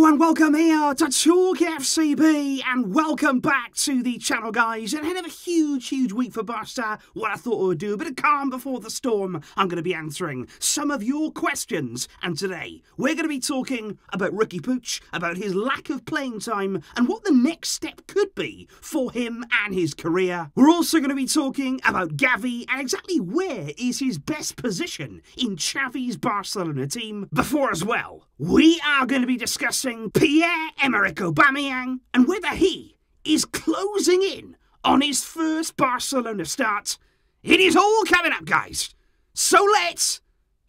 and welcome here to TalkFCB, and welcome back to the channel, guys. And ahead of a huge week for Barça, what I thought I would do, a bit of calm before the storm, I'm going to be answering some of your questions. And today, we're going to be talking about Riqui Puig, about his lack of playing time, and what the next step could be for him and his career. We're also going to be talking about Gavi, and exactly where is his best position in Xavi's Barcelona team. Before as well, we are going to be discussing Pierre-Emerick Aubamayeng and whether he is closing in on his first Barcelona start. It is all coming up, guys. So let's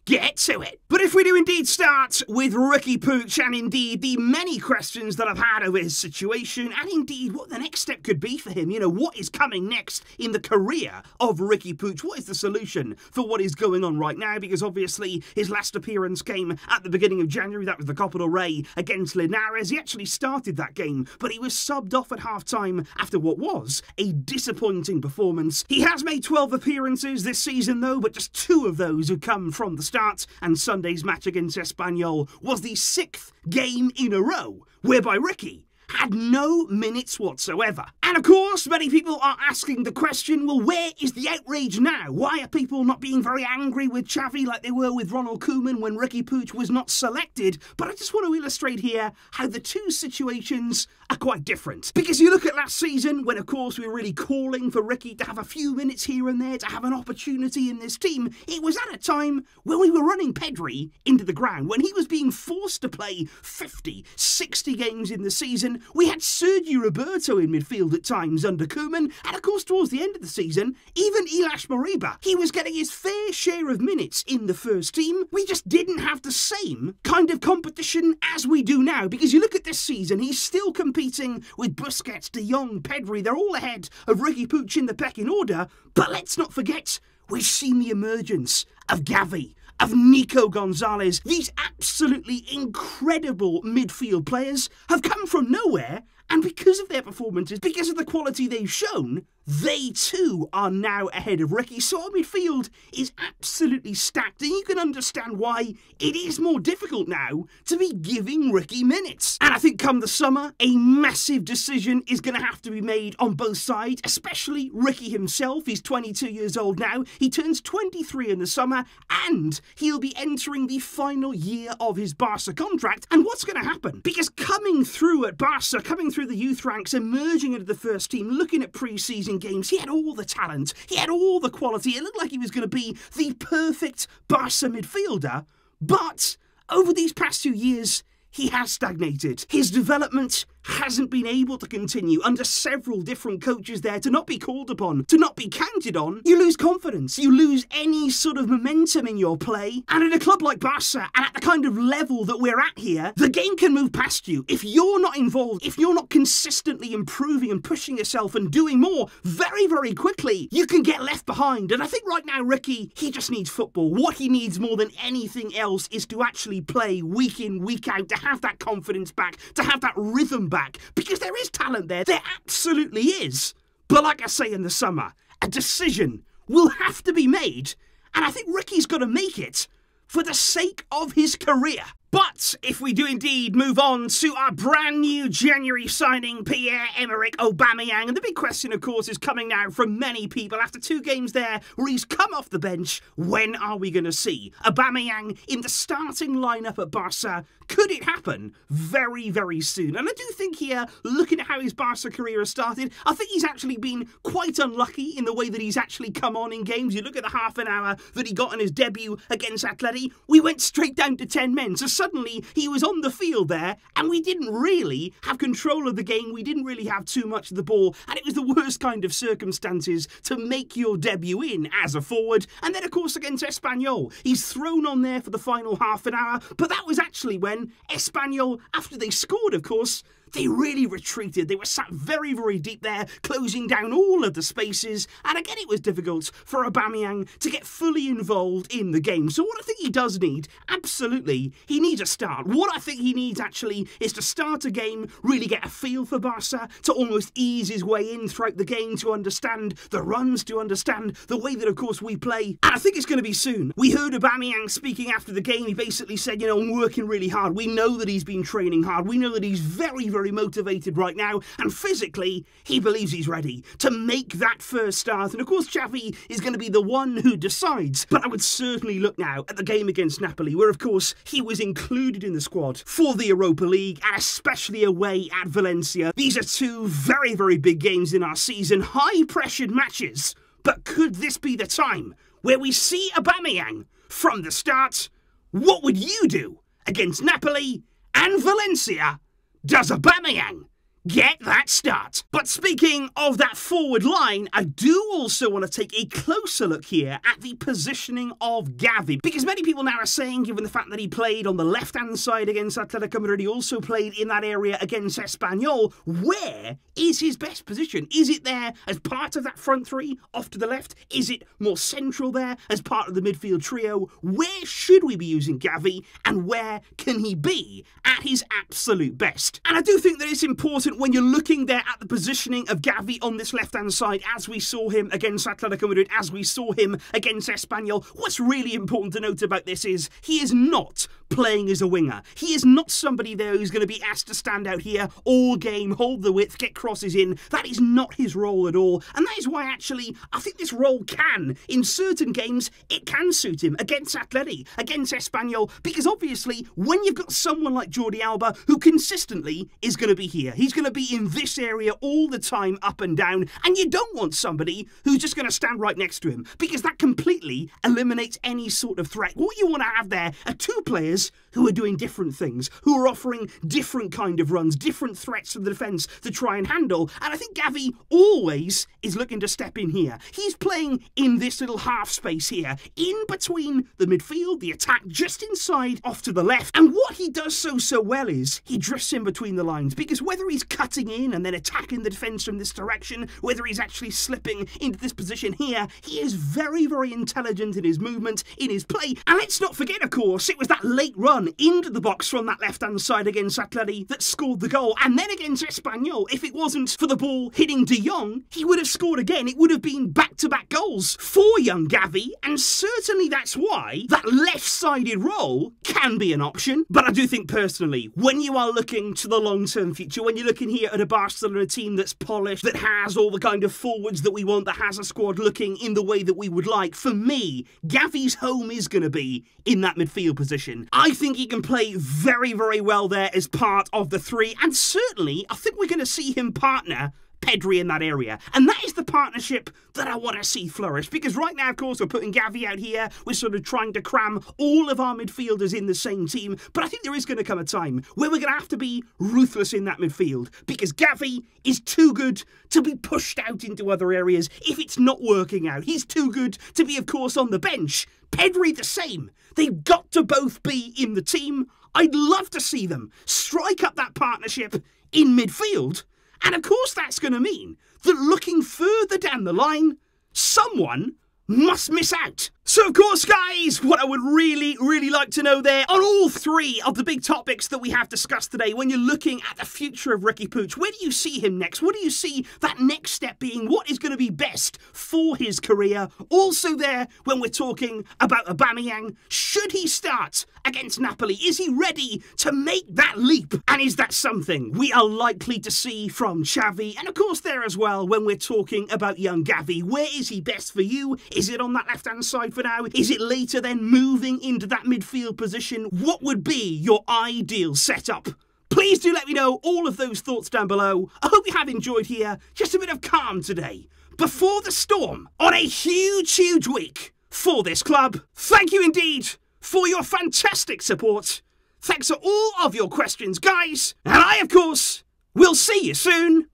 get to it. But if we do indeed start with Riqui Puig, and indeed the many questions that I've had over his situation, and indeed what the next step could be for him, you know, what is coming next in the career of Riqui Puig? What is the solution for what is going on right now? Because obviously his last appearance came at the beginning of January. That was the Copa del Rey against Linares. He actually started that game, but he was subbed off at half-time after what was a disappointing performance. He has made 12 appearances this season though, but just 2 of those have come from the start, and Sunday's match against Espanyol was the 6th game in a row whereby Riqui had no minutes whatsoever. And of course, many people are asking the question, well, where is the outrage now? Why are people not being very angry with Xavi like they were with Ronald Koeman when Riqui Puig was not selected? But I just want to illustrate here how the two situations are quite different. Because you look at last season, when of course we were really calling for Riqui to have a few minutes here and there, to have an opportunity in this team, it was at a time when we were running Pedri into the ground, when he was being forced to play 50, 60 games in the season. We had Sergio Roberto in midfield at times under Koeman, and of course towards the end of the season, even Ilaix Moriba, he was getting his fair share of minutes in the first team. We just didn't have the same kind of competition as we do now, because you look at this season, he's still competing with Busquets, De Jong, Pedri. They're all ahead of Riqui Puig in the pecking order, but let's not forget, we've seen the emergence of Gavi, of Nico Gonzalez. These absolutely incredible midfield players have come from nowhere, and because of their performances, because of the quality they've shown, they too are now ahead of Riqui. So our midfield is absolutely stacked, and you can understand why it is more difficult now to be giving Riqui minutes. And I think come the summer, a massive decision is going to have to be made on both sides, especially Riqui himself. He's 22 years old now. He turns 23 in the summer, and he'll be entering the final year of his Barça contract. And what's going to happen? Because coming through at Barça, coming through the youth ranks, emerging into the first team, looking at pre-season games, he had all the talent, he had all the quality. It looked like he was going to be the perfect Barça midfielder, but over these past 2 years, he has stagnated. His development hasn't been able to continue under several different coaches there. To not be called upon, to not be counted on, you lose confidence, you lose any sort of momentum in your play. And at a club like Barça, and at the kind of level that we're at here, the game can move past you. If you're not involved, if you're not consistently improving and pushing yourself and doing more very quickly, you can get left behind. And I think right now, Riqui, he just needs football. What he needs more than anything else is to actually play week in, week out, to have that confidence back, to have that rhythm back, because there is talent there. There absolutely is. But like I say in the summer, a decision will have to be made, and I think Riqui's got to make it for the sake of his career. But if we do indeed move on to our brand new January signing, Pierre-Emerick Aubamayeng, and the big question, of course, is coming now from many people after 2 games there where he's come off the bench. When are we going to see Aubamayeng in the starting lineup at Barça? Could it happen very soon? And I do think here, looking at how his Barça career has started, I think he's actually been quite unlucky in the way that he's actually come on in games. You look at the half an hour that he got in his debut against Atleti, we went straight down to 10 men. So suddenly he was on the field there, and we didn't really have control of the game. We didn't really have too much of the ball, and it was the worst kind of circumstances to make your debut in as a forward. And then, of course, against Espanyol, he's thrown on there for the final half an hour, but that was actually when Espanyol, after they scored, of course, they really retreated. They were sat very deep there, closing down all of the spaces. And again, it was difficult for Aubameyang to get fully involved in the game. So what I think he does need, absolutely, he needs needs a start. What I think he needs actually is to start a game, really get a feel for Barca, to almost ease his way in throughout the game, to understand the runs, to understand the way that, of course, we play. And I think it's going to be soon. We heard Aubameyang speaking after the game. He basically said, I'm working really hard. We know that he's been training hard. We know that he's very, very motivated right now. And physically, he believes he's ready to make that first start. And, of course, Xavi is going to be the one who decides. But I would certainly look now at the game against Napoli, where, of course, he was included in the squad for the Europa League, and especially away at Valencia. These are two very, very big games in our season, high-pressured matches. But could this be the time where we see Aubameyang from the start? What would you do against Napoli and Valencia? Does Aubameyang get that start? But speaking of that forward line, I do also want to take a closer look here at the positioning of Gavi, because many people now are saying, given the fact that he played on the left-hand side against Atletico Madrid, he also played in that area against Espanyol, where is his best position? Is it there as part of that front three off to the left? Is it more central there as part of the midfield trio? Where should we be using Gavi, and where can he be at his absolute best? And I do think that it's important when you're looking there at the positioning of Gavi on this left-hand side, as we saw him against Atletico Madrid, as we saw him against Espanyol. What's really important to note about this is he is not playing as a winger. He is not somebody there who's going to be asked to stand out here all game, hold the width, get crosses in. That is not his role at all. And that is why, actually, I think this role can, in certain games, it can suit him. Against Atleti, against Espanyol, because obviously, when you've got someone like Jordi Alba, who consistently is going to be here, he's going to be in this area all the time, up and down, and you don't want somebody who's just going to stand right next to him, because that completely eliminates any sort of threat. What you want to have there are two players who are doing different things, who are offering different kind of runs, different threats to the defence to try and handle, and I think Gavi always is looking to step in here. He's playing in this little half space here, in between the midfield, the attack, just inside, off to the left, and what he does so well is he drifts in between the lines, because whether he's cutting in and then attacking the defence from this direction, whether he's actually slipping into this position here, he is very, very intelligent in his movement, in his play, and let's not forget, of course, it was that late run into the box from that left-hand side against Atleti that scored the goal, and then against Espanyol, if it wasn't for the ball hitting De Jong, he would have scored again. It would have been back-to-back goals for young Gavi, and certainly that's why that left-sided role can be an option. But I do think personally, when you are looking to the long-term future, when you're looking here at a Barcelona team that's polished, that has all the kind of forwards that we want, that has a squad looking in the way that we would like, for me, Gavi's home is going to be in that midfield position. I think he can play very, very well there as part of the three, and certainly I think we're going to see him partner Pedri in that area, and that is the partnership that I want to see flourish, because right now, of course, we're putting Gavi out here, we're sort of trying to cram all of our midfielders in the same team, but I think there is going to come a time where we're going to have to be ruthless in that midfield, because Gavi is too good to be pushed out into other areas if it's not working out. He's too good to be, of course, on the bench. Pedri the same. They've got to both be in the team. I'd love to see them strike up that partnership in midfield. And of course that's going to mean that looking further down the line, someone must miss out. So of course, guys, what I would really like to know there on all three of the big topics that we have discussed today, when you're looking at the future of Riqui Puig, where do you see him next? What do you see that next step being? What is going to be best for his career? Also there, when we're talking about Aubameyang, should he start against Napoli? Is he ready to make that leap? And is that something we are likely to see from Xavi? And of course there as well, when we're talking about young Gavi, where is he best for you? Is it on that left-hand side for now? Is it later then moving into that midfield position? What would be your ideal setup? Please do let me know all of those thoughts down below. I hope you have enjoyed here. Just a bit of calm today before the storm on a huge week for this club. Thank you indeed for your fantastic support. Thanks for all of your questions, guys. And I, of course, will see you soon.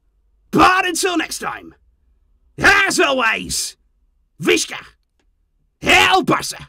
But until next time, as always, Visca, El Barça.